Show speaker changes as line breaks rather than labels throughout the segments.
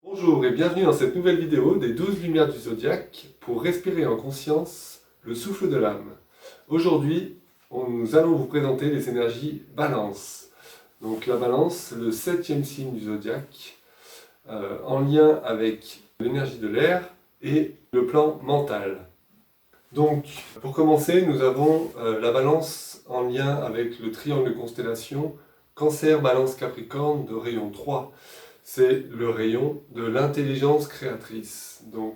Bonjour et bienvenue dans cette nouvelle vidéo des 12 lumières du zodiaque pour respirer en conscience le souffle de l'âme. Aujourd'hui, nous allons vous présenter les énergies Balance. Donc la Balance, c'est le 7e signe du zodiaque en lien avec l'énergie de l'air et le plan mental. Donc pour commencer, nous avons la Balance en lien avec le triangle de constellation Cancer, Balance, Capricorne de rayon 3. C'est le rayon de l'intelligence créatrice. Donc,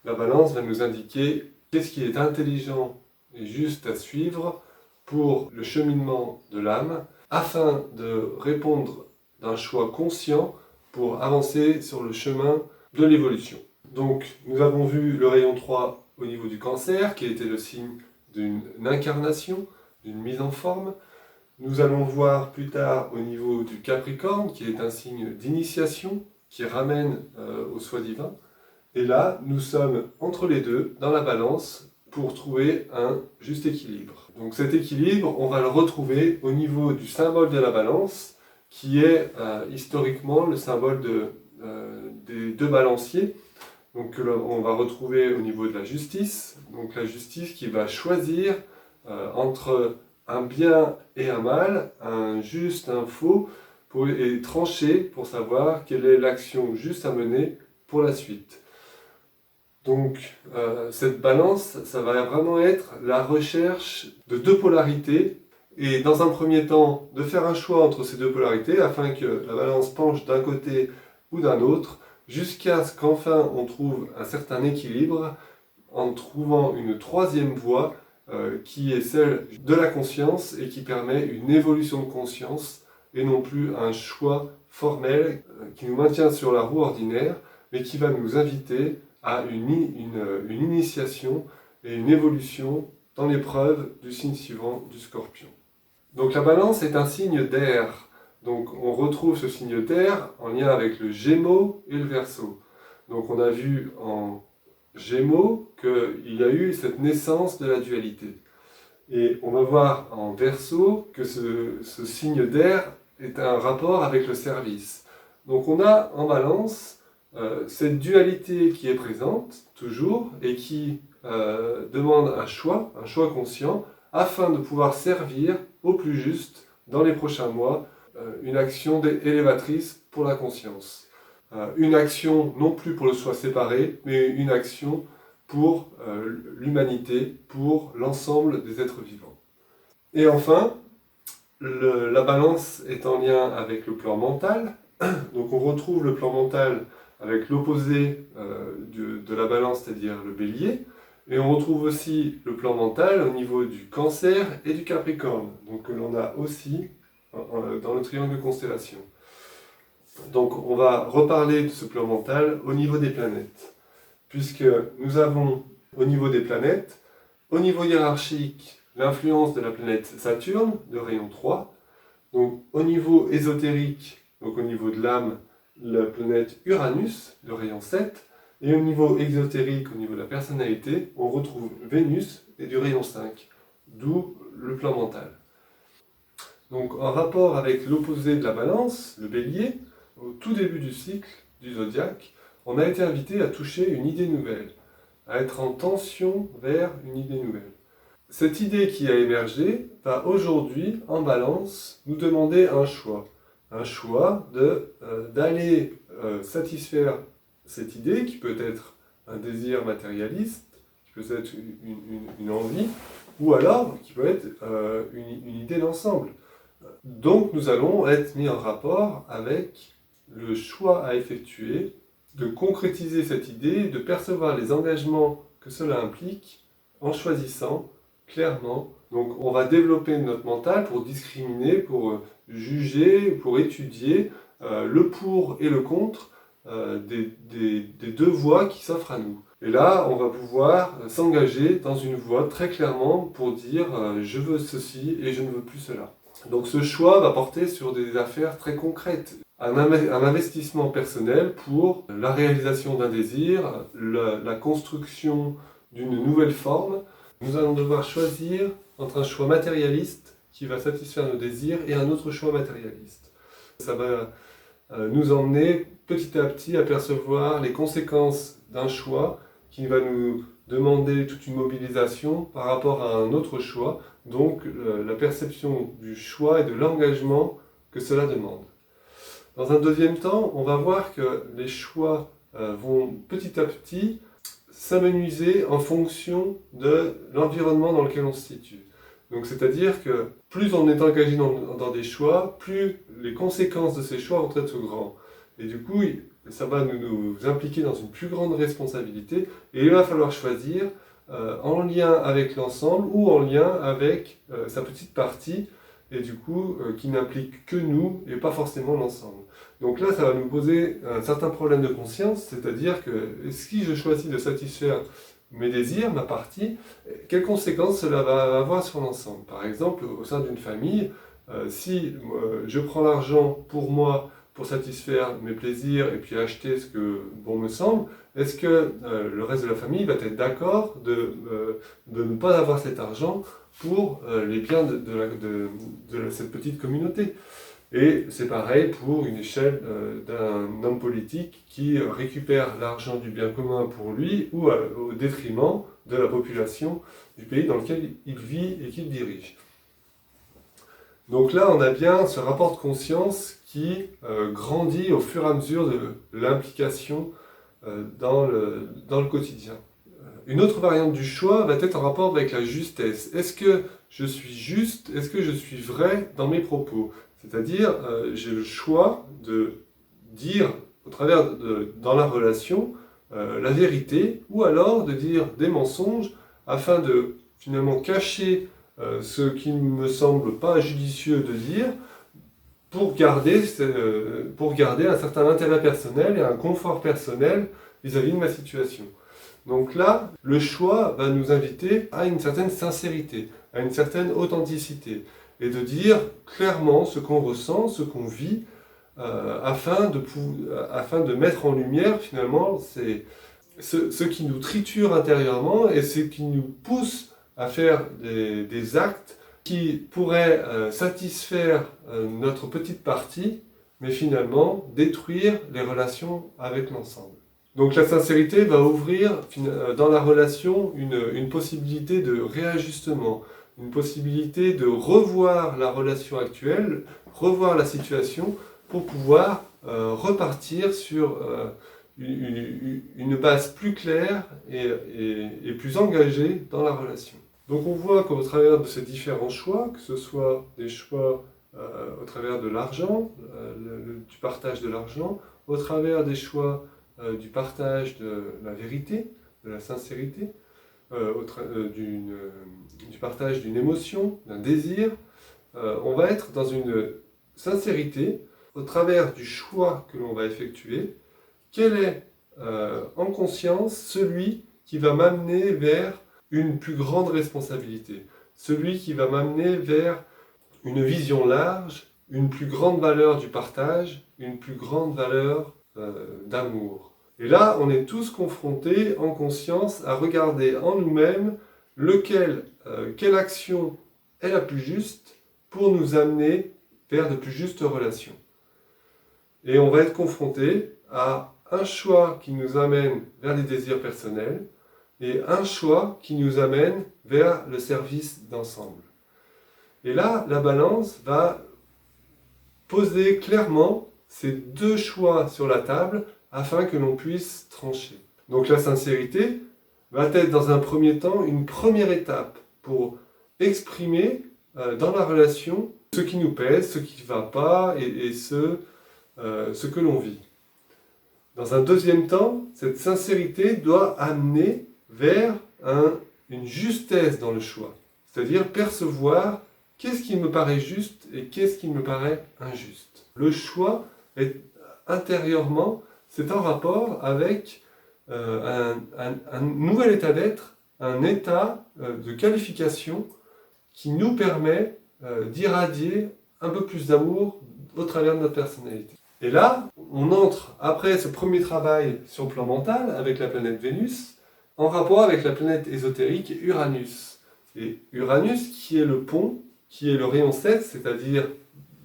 la balance va nous indiquer qu'est-ce qui est intelligent et juste à suivre pour le cheminement de l'âme, afin de répondre d'un choix conscient pour avancer sur le chemin de l'évolution. Donc, nous avons vu le rayon 3 au niveau du cancer, qui était le signe d'une incarnation, d'une mise en forme. Nous allons voir plus tard au niveau du Capricorne, qui est un signe d'initiation, qui ramène au soi divin. Et là, nous sommes entre les deux, dans la balance, pour trouver un juste équilibre. Donc cet équilibre, on va le retrouver au niveau du symbole de la balance, qui est historiquement le symbole des deux balanciers. Donc on va retrouver au niveau de la justice, donc la justice qui va choisir entre un bien et un mal, un juste, un faux, et trancher pour savoir quelle est l'action juste à mener pour la suite. Donc cette balance, ça va vraiment être la recherche de deux polarités, et dans un premier temps, de faire un choix entre ces deux polarités, afin que la balance penche d'un côté ou d'un autre, jusqu'à ce qu'enfin on trouve un certain équilibre, en trouvant une troisième voie, qui est celle de la conscience et qui permet une évolution de conscience et non plus un choix formel qui nous maintient sur la roue ordinaire, mais qui va nous inviter à une initiation et une évolution dans l'épreuve du signe suivant du Scorpion. Donc la balance est un signe d'air. Donc on retrouve ce signe d'air en lien avec le Gémeaux et le Verseau. Donc on a vu en Gémeaux qu'il y a eu cette naissance de la dualité. Et on va voir en Verseau que ce signe d'air est un rapport avec le service. Donc on a en balance cette dualité qui est présente toujours et qui demande un choix conscient, afin de pouvoir servir au plus juste dans les prochains mois une action élévatrice pour la conscience. Une action non plus pour le soi séparé, mais une action pour l'humanité, pour l'ensemble des êtres vivants. Et enfin, la balance est en lien avec le plan mental. Donc on retrouve le plan mental avec l'opposé de la balance, c'est-à-dire le bélier. Et on retrouve aussi le plan mental au niveau du cancer et du capricorne, donc que l'on a aussi dans le triangle de constellation. Donc on va reparler de ce plan mental au niveau des planètes, puisque nous avons au niveau des planètes, au niveau hiérarchique, l'influence de la planète Saturne, de rayon 3, donc au niveau ésotérique, donc au niveau de l'âme, la planète Uranus, de rayon 7, et au niveau exotérique, au niveau de la personnalité, on retrouve Vénus, et du rayon 5, d'où le plan mental. Donc en rapport avec l'opposé de la balance, le bélier, au tout début du cycle du zodiaque, on a été invité à toucher une idée nouvelle, à être en tension vers une idée nouvelle. Cette idée qui a émergé va aujourd'hui, en balance, nous demander un choix d'aller satisfaire cette idée, qui peut être un désir matérialiste, qui peut être une envie, ou alors qui peut être une idée d'ensemble. Donc nous allons être mis en rapport avec le choix à effectuer, de concrétiser cette idée, de percevoir les engagements que cela implique, en choisissant clairement. Donc on va développer notre mental pour discriminer, pour juger, pour étudier le pour et le contre des deux voies qui s'offrent à nous. Et là, on va pouvoir s'engager dans une voie très clairement pour dire je veux ceci et je ne veux plus cela. Donc ce choix va porter sur des affaires très concrètes. Un investissement personnel pour la réalisation d'un désir, la construction d'une nouvelle forme. Nous allons devoir choisir entre un choix matérialiste qui va satisfaire nos désirs et un autre choix matérialiste. Ça va nous emmener petit à petit à percevoir les conséquences d'un choix qui va nous demander toute une mobilisation par rapport à un autre choix, donc la perception du choix et de l'engagement que cela demande. Dans un deuxième temps, on va voir que les choix vont petit à petit s'amenuiser en fonction de l'environnement dans lequel on se situe. Donc c'est-à-dire que plus on est engagé dans des choix, plus les conséquences de ces choix vont être grandes. Et du coup, ça va nous impliquer dans une plus grande responsabilité et il va falloir choisir en lien avec l'ensemble ou en lien avec sa petite partie et du coup qui n'implique que nous et pas forcément l'ensemble. Donc là, ça va nous poser un certain problème de conscience, c'est-à-dire que si je choisis de satisfaire mes désirs, ma partie, quelles conséquences cela va avoir sur l'ensemble? Par exemple, au sein d'une famille, si je prends l'argent pour moi, pour satisfaire mes plaisirs et puis acheter ce que bon me semble, est-ce que le reste de la famille va être d'accord de ne pas avoir cet argent pour les biens de cette petite communauté? Et c'est pareil pour une échelle d'un homme politique qui récupère l'argent du bien commun pour lui ou au détriment de la population du pays dans lequel il vit et qu'il dirige. Donc là, on a bien ce rapport de conscience qui grandit au fur et à mesure de l'implication dans le quotidien. Une autre variante du choix va être en rapport avec la justesse. Est-ce que je suis juste? Est-ce que je suis vrai dans mes propos? C'est-à-dire, j'ai le choix de dire, dans la relation, la vérité, ou alors de dire des mensonges, afin de finalement cacher ce qui ne me semble pas judicieux de dire, pour garder un certain intérêt personnel et un confort personnel vis-à-vis de ma situation. Donc là, le choix va nous inviter à une certaine sincérité, à une certaine authenticité, et de dire clairement ce qu'on ressent, ce qu'on vit, afin de mettre en lumière finalement ce qui nous triture intérieurement et ce qui nous pousse à faire des actes qui pourraient satisfaire notre petite partie, mais finalement détruire les relations avec l'ensemble. Donc la sincérité va ouvrir dans la relation une possibilité de réajustement, une possibilité de revoir la relation actuelle, revoir la situation pour pouvoir repartir sur une base plus claire et plus engagée dans la relation. Donc on voit qu'au travers de ces différents choix, que ce soit des choix au travers de l'argent, du partage de l'argent, au travers des choix du partage de la vérité, de la sincérité, du partage d'une émotion, d'un désir, on va être dans une sincérité au travers du choix que l'on va effectuer. Quel est en conscience celui qui va m'amener vers une plus grande responsabilité, celui qui va m'amener vers une vision large, une plus grande valeur du partage, une plus grande valeur d'amour. Et là, on est tous confrontés en conscience à regarder en nous-mêmes quelle action est la plus juste pour nous amener vers de plus justes relations. Et on va être confronté à un choix qui nous amène vers des désirs personnels et un choix qui nous amène vers le service d'ensemble. Et là, la balance va poser clairement ces deux choix sur la table afin que l'on puisse trancher. Donc la sincérité va être dans un premier temps une première étape pour exprimer dans la relation ce qui nous pèse, ce qui ne va pas et ce que l'on vit. Dans un deuxième temps, cette sincérité doit amener vers une justesse dans le choix, c'est-à-dire percevoir qu'est-ce qui me paraît juste et qu'est-ce qui me paraît injuste. Le choix est intérieurement, c'est en rapport avec un nouvel état d'être, un état de qualification qui nous permet d'irradier un peu plus d'amour au travers de notre personnalité. Et là, on entre, après ce premier travail sur le plan mental, avec la planète Vénus, en rapport avec la planète ésotérique Uranus. Et Uranus qui est le pont, qui est le rayon 7, c'est-à-dire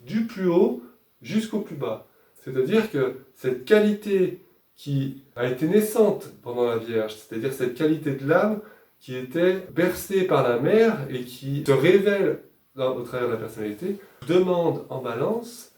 du plus haut jusqu'au plus bas. C'est-à-dire que cette qualité qui a été naissante pendant la Vierge, c'est-à-dire cette qualité de l'âme qui était bercée par la mère et qui se révèle au travers de la personnalité, demande en Balance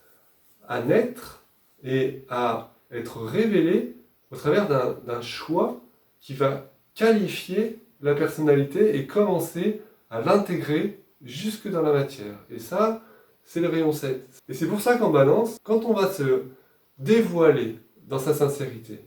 à naître et à être révélée au travers d'un choix qui va qualifier la personnalité et commencer à l'intégrer jusque dans la matière. Et ça, c'est le rayon 7. Et c'est pour ça qu'en Balance, quand on va se dévoiler dans sa sincérité,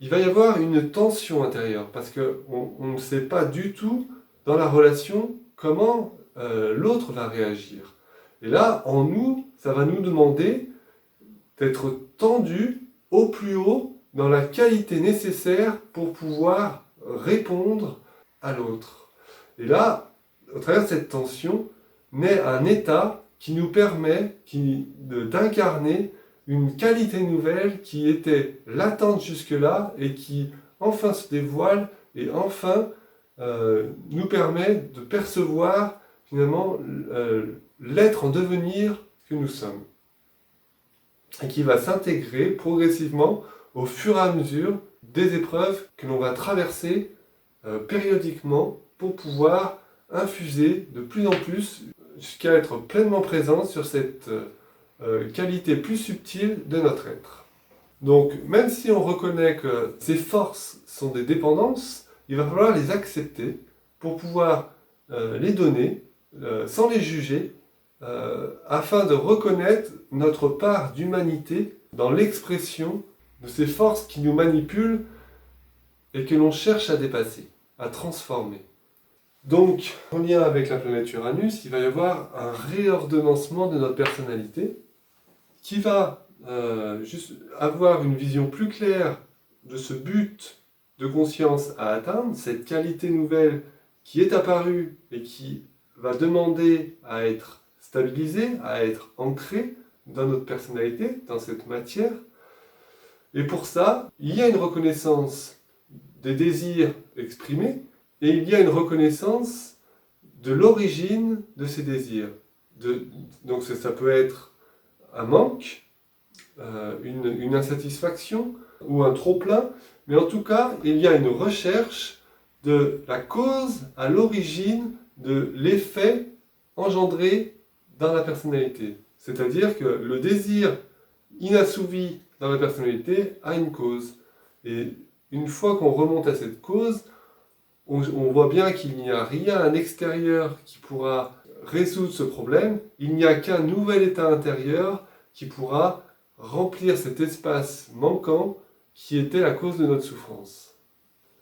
il va y avoir une tension intérieure, parce qu'on ne sait pas du tout dans la relation comment l'autre va réagir. Et là, en nous, ça va nous demander d'être tendu au plus haut dans la qualité nécessaire pour pouvoir répondre à l'autre. Et là, au travers de cette tension, naît un état qui nous permet d'incarner une qualité nouvelle qui était latente jusque-là et qui enfin se dévoile et enfin nous permet de percevoir finalement l'être en devenir que nous sommes. Et qui va s'intégrer progressivement au fur et à mesure des épreuves que l'on va traverser périodiquement pour pouvoir infuser de plus en plus jusqu'à être pleinement présent sur cette qualité plus subtile de notre être. Donc, même si on reconnaît que ces forces sont des dépendances, il va falloir les accepter pour pouvoir les donner sans les juger, afin de reconnaître notre part d'humanité dans l'expression de ces forces qui nous manipulent et que l'on cherche à dépasser, à transformer. Donc, en lien avec la planète Uranus, il va y avoir un réordonnancement de notre personnalité qui va juste avoir une vision plus claire de ce but de conscience à atteindre, cette qualité nouvelle qui est apparue et qui va demander à être stabilisée, à être ancrée dans notre personnalité, dans cette matière. Et pour ça, il y a une reconnaissance des désirs exprimés et il y a une reconnaissance de l'origine de ces désirs. Donc ça peut être un manque, une insatisfaction ou un trop-plein, mais en tout cas, il y a une recherche de la cause à l'origine de l'effet engendré dans la personnalité. C'est-à-dire que le désir inassouvi dans la personnalité a une cause. Et une fois qu'on remonte à cette cause, on voit bien qu'il n'y a rien à l'extérieur qui pourra résoudre ce problème. Il n'y a qu'un nouvel état intérieur qui pourra remplir cet espace manquant qui était la cause de notre souffrance.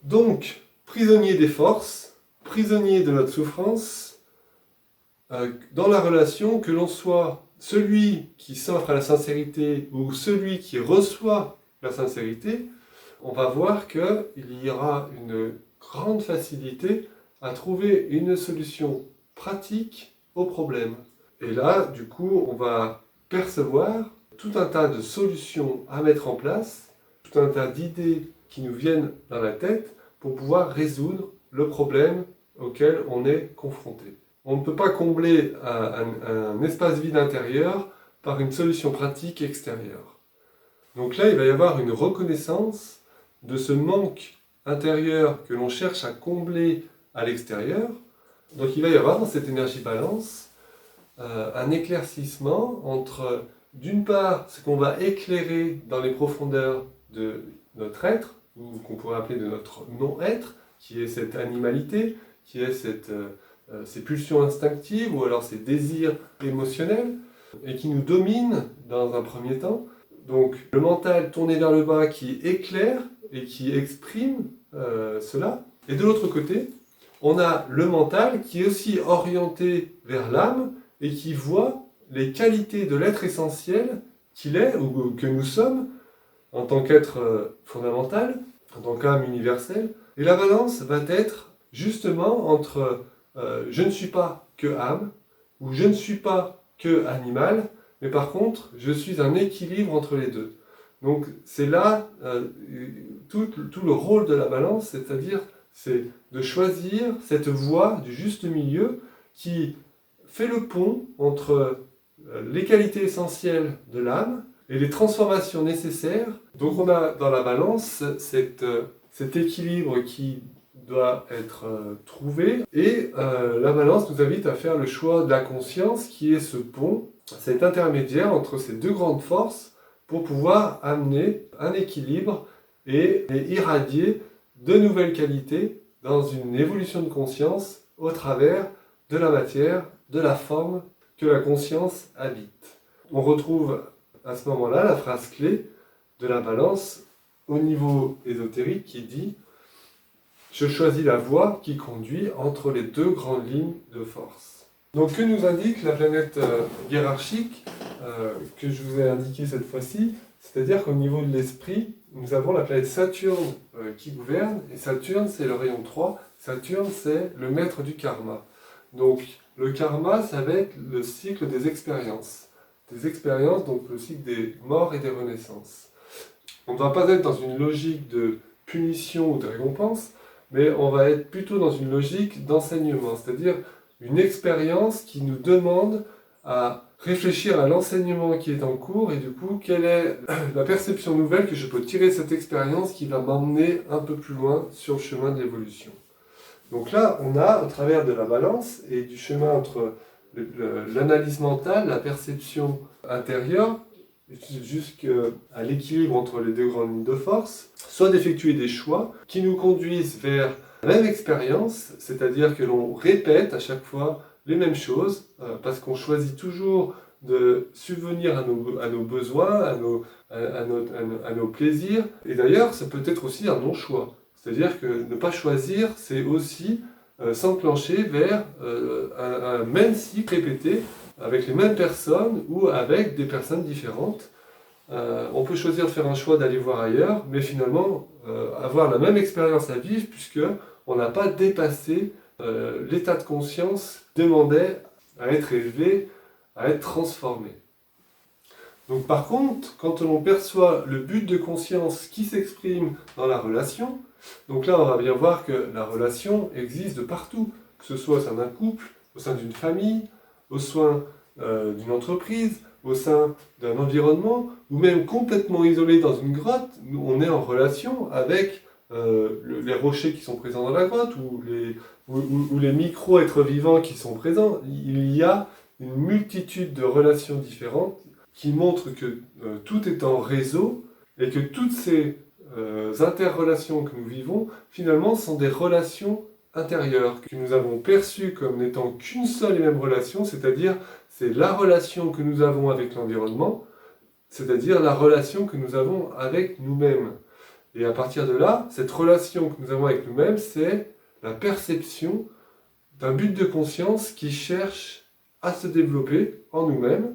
Donc, prisonnier des forces, prisonnier de notre souffrance, dans la relation, que l'on soit celui qui s'offre à la sincérité ou celui qui reçoit la sincérité, on va voir qu'il y aura une grande facilité à trouver une solution pratique au problème. Et là, du coup, on va percevoir tout un tas de solutions à mettre en place, tout un tas d'idées qui nous viennent dans la tête pour pouvoir résoudre le problème auquel on est confronté. On ne peut pas combler un espace vide intérieur par une solution pratique extérieure. Donc là, il va y avoir une reconnaissance de ce manque intérieur que l'on cherche à combler à l'extérieur. Donc il va y avoir dans cette énergie balance un éclaircissement entre, d'une part, ce qu'on va éclairer dans les profondeurs de notre être, ou qu'on pourrait appeler de notre non-être, qui est cette animalité, qui est ces pulsions instinctives, ou alors ces désirs émotionnels, et qui nous dominent dans un premier temps. Donc le mental tourné vers le bas qui éclaire et qui exprime cela. Et de l'autre côté, on a le mental qui est aussi orienté vers l'âme et qui voit les qualités de l'être essentiel qu'il est ou que nous sommes en tant qu'être fondamental, en tant qu'âme universelle. Et la balance va être justement entre je ne suis pas que âme ou je ne suis pas que animal, mais par contre je suis un équilibre entre les deux. Donc c'est là tout le rôle de la balance, c'est-à-dire c'est de choisir cette voie du juste milieu qui fait le pont entre les qualités essentielles de l'âme et les transformations nécessaires. Donc on a dans la balance cet équilibre qui doit être trouvé, et la balance nous invite à faire le choix de la conscience qui est ce pont, cet intermédiaire entre ces deux grandes forces pour pouvoir amener un équilibre et irradier de nouvelles qualités dans une évolution de conscience au travers de la matière, de la forme que la conscience habite. On retrouve à ce moment-là la phrase clé de la balance au niveau ésotérique qui dit « Je choisis la voie qui conduit entre les deux grandes lignes de force ». Donc que nous indique la planète hiérarchique que je vous ai indiqué cette fois-ci? C'est-à-dire qu'au niveau de l'esprit, nous avons la planète Saturne qui gouverne, et Saturne c'est le rayon 3, Saturne c'est le maître du karma. Donc le karma, ça va être le cycle des expériences, donc le cycle des morts et des renaissances. On ne va pas être dans une logique de punition ou de récompense, mais on va être plutôt dans une logique d'enseignement, c'est-à-dire une expérience qui nous demande à réfléchir à l'enseignement qui est en cours, et du coup, quelle est la perception nouvelle que je peux tirer de cette expérience qui va m'emmener un peu plus loin sur le chemin de l'évolution. Donc là, on a, au travers de la balance et du chemin entre l'analyse mentale, la perception intérieure, jusqu'à l'équilibre entre les deux grandes lignes de force, soit d'effectuer des choix qui nous conduisent vers la même expérience, c'est-à-dire que l'on répète à chaque fois les mêmes choses, parce qu'on choisit toujours de subvenir à nos besoins, à nos plaisirs. Et d'ailleurs, ça peut être aussi un non-choix. C'est-à-dire que ne pas choisir, c'est aussi s'enclencher vers un même cycle répété, avec les mêmes personnes ou avec des personnes différentes. On peut choisir de faire un choix d'aller voir ailleurs, mais finalement avoir la même expérience à vivre, puisque on n'a pas dépassé l'état de conscience demandé à être élevé, à être transformé. Donc par contre, quand on perçoit le but de conscience qui s'exprime dans la relation, donc là on va bien voir que la relation existe de partout, que ce soit au sein d'un couple, au sein d'une famille, au sein d'une entreprise, au sein d'un environnement, ou même complètement isolé dans une grotte, on est en relation avec les rochers qui sont présents dans la grotte, ou les micro-êtres vivants qui sont présents. Il y a une multitude de relations différentes qui montrent que tout est en réseau, et que toutes ces interrelations que nous vivons, finalement, sont des relations intérieures, que nous avons perçues comme n'étant qu'une seule et même relation, c'est-à-dire c'est la relation que nous avons avec l'environnement, c'est-à-dire la relation que nous avons avec nous-mêmes. Et à partir de là, cette relation que nous avons avec nous-mêmes, c'est la perception d'un but de conscience qui cherche à se développer en nous-mêmes,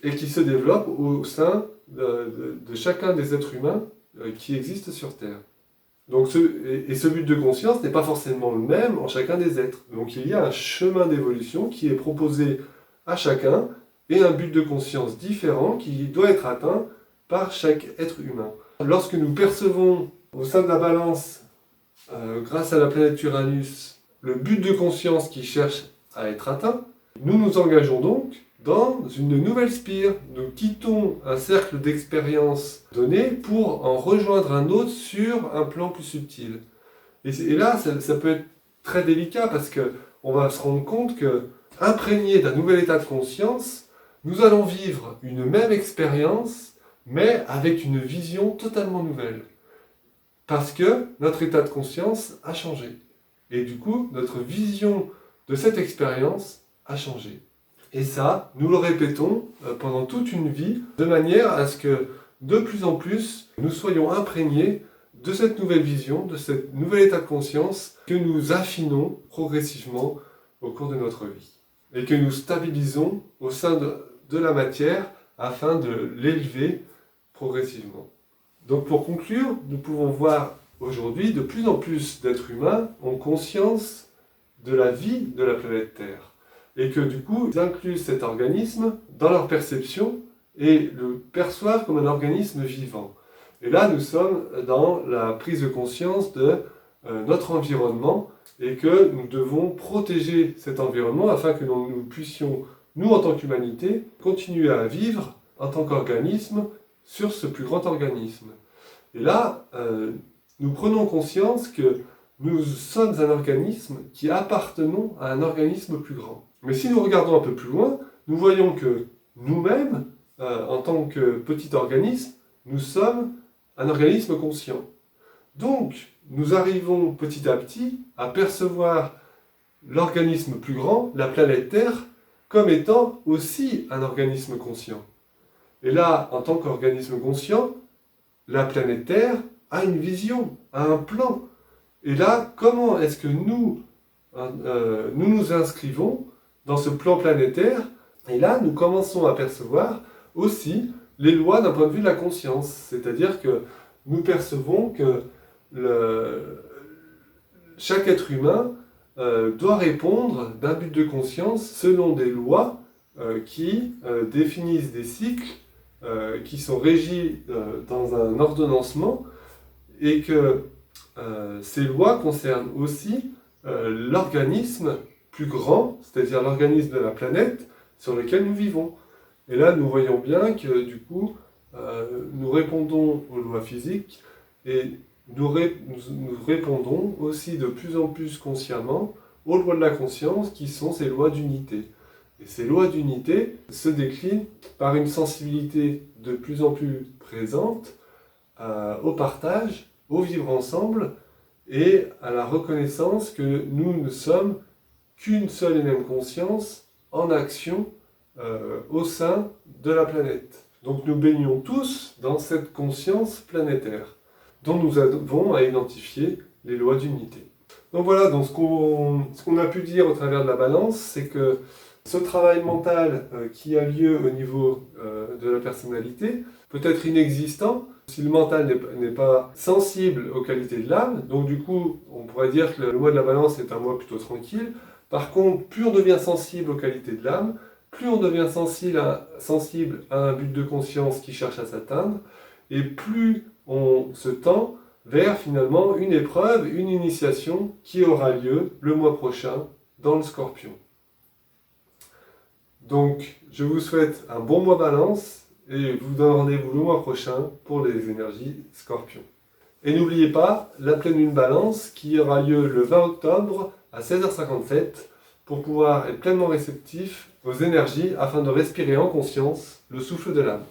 et qui se développe au sein de chacun des êtres humains qui existent sur Terre. Donc ce but de conscience n'est pas forcément le même en chacun des êtres. Donc il y a un chemin d'évolution qui est proposé à chacun, et un but de conscience différent qui doit être atteint par chaque être humain. Lorsque nous percevons au sein de la balance, grâce à la planète Uranus, le but de conscience qui cherche à être atteint, nous nous engageons donc dans une nouvelle spire. Nous quittons un cercle d'expérience donné pour en rejoindre un autre sur un plan plus subtil. Et là, ça peut être très délicat, parce qu'on va se rendre compte que, imprégné d'un nouvel état de conscience, nous allons vivre une même expérience, mais avec une vision totalement nouvelle. Parce que notre état de conscience a changé. Et du coup, notre vision de cette expérience a changé. Et ça, nous le répétons pendant toute une vie, de manière à ce que, de plus en plus, nous soyons imprégnés de cette nouvelle vision, de ce nouvel état de conscience que nous affinons progressivement au cours de notre vie. Et que nous stabilisons au sein de la matière afin de l'élever progressivement. Donc pour conclure, nous pouvons voir aujourd'hui de plus en plus d'êtres humains ont conscience de la vie de la planète Terre. Et que du coup, ils incluent cet organisme dans leur perception et le perçoivent comme un organisme vivant. Et là, nous sommes dans la prise de conscience de notre environnement, et que nous devons protéger cet environnement afin que nous puissions, nous en tant qu'humanité, continuer à vivre en tant qu'organisme sur ce plus grand organisme. Et là, nous prenons conscience que nous sommes un organisme qui appartenons à un organisme plus grand. Mais si nous regardons un peu plus loin, nous voyons que nous-mêmes, en tant que petit organisme, nous sommes un organisme conscient. Donc, nous arrivons petit à petit à percevoir l'organisme plus grand, la planète Terre, comme étant aussi un organisme conscient. Et là, en tant qu'organisme conscient, la planète Terre a une vision, a un plan. Et là, comment est-ce que nous nous inscrivons dans ce plan planétaire? Et là, nous commençons à percevoir aussi les lois d'un point de vue de la conscience. C'est-à-dire que nous percevons que chaque être humain doit répondre d'un but de conscience selon des lois qui définissent des cycles qui sont régis dans un ordonnancement, et que ces lois concernent aussi l'organisme plus grand, c'est-à-dire l'organisme de la planète sur lequel nous vivons. Et là, nous voyons bien que du coup, nous répondons aux lois physiques, et nous répondons aussi de plus en plus consciemment aux lois de la conscience, qui sont ces lois d'unité. Et ces lois d'unité se déclinent par une sensibilité de plus en plus présente au partage, au vivre ensemble, et à la reconnaissance que nous ne sommes qu'une seule et même conscience en action au sein de la planète. Donc nous baignons tous dans cette conscience planétaire, dont nous avons à identifier les lois d'unité. Donc voilà, donc ce qu'on a pu dire au travers de la balance, c'est que ce travail mental qui a lieu au niveau de la personnalité peut être inexistant si le mental n'est pas sensible aux qualités de l'âme. Donc du coup, on pourrait dire que le mois de la balance est un mois plutôt tranquille. Par contre, plus on devient sensible aux qualités de l'âme, plus on devient sensible à un but de conscience qui cherche à s'atteindre, et plus on se tend vers finalement une épreuve, une initiation qui aura lieu le mois prochain dans le Scorpion. Donc, je vous souhaite un bon mois Balance et vous donne rendez-vous le mois prochain pour les énergies Scorpion. Et n'oubliez pas la pleine lune Balance qui aura lieu le 20 octobre à 16h57 pour pouvoir être pleinement réceptif aux énergies afin de respirer en conscience le souffle de l'âme.